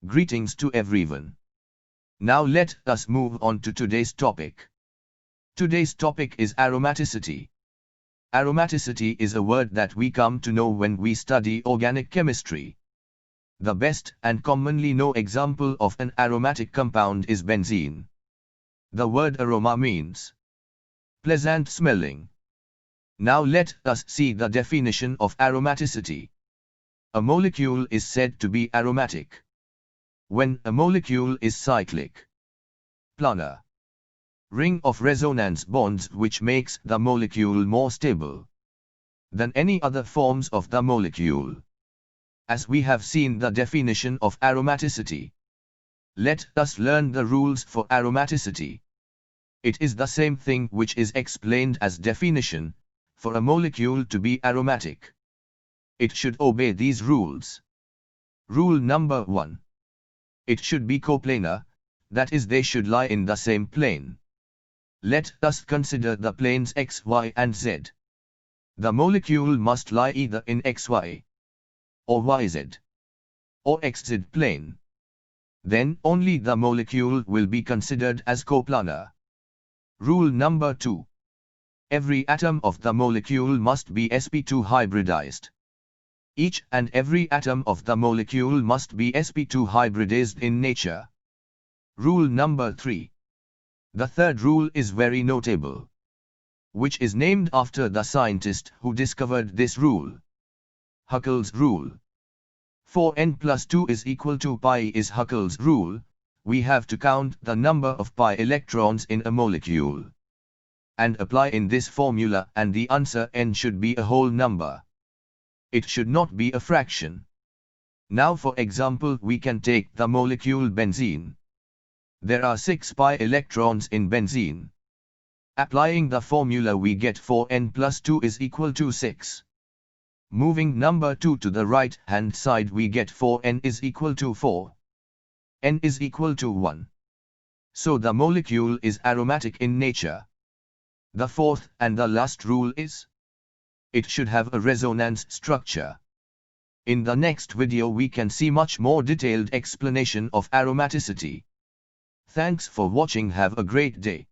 Greetings to everyone. Now let us move on to today's topic. Today's topic is aromaticity. Aromaticity is a word that we come to know when we study organic chemistry. The best and commonly known example of an aromatic compound is benzene. The word aroma means pleasant smelling. Now let us see the definition of aromaticity. A molecule is said to be aromatic when a molecule is cyclic, planar, ring of resonance bonds, which makes the molecule more stable than any other forms of the molecule. As we have seen the definition of aromaticity, let us learn the rules for aromaticity. It is the same thing which is explained as definition. For a molecule to be aromatic, it should obey these rules. Rule number 1. It should be coplanar, that is, they should lie in the same plane. Let us consider the planes x, y, and z. The molecule must lie either in xy, or yz, or xz plane. Then only the molecule will be considered as coplanar. Rule number 2. Every atom of the molecule must be Sp2 hybridized. Each and every atom of the molecule must be Sp2 hybridized in nature. Rule number 3. The third rule is very notable, which is named after the scientist who discovered this rule. Huckles' rule. 4n plus 2 is equal to pi is Huckles' rule. We have to count the number of pi electrons in a molecule and apply in this formula, and the answer n should be a whole number. It should not be a fraction. Now for example, we can take the molecule benzene. There are 6 pi electrons in benzene. Applying the formula, we get 4n plus 2 is equal to 6. Moving number 2 to the right hand side, we get 4n is equal to 4. N is equal to 1. So the molecule is aromatic in nature. The fourth and the last rule is, it should have a resonance structure. In the next video we can see much more detailed explanation of aromaticity. Thanks for watching. Have a great day.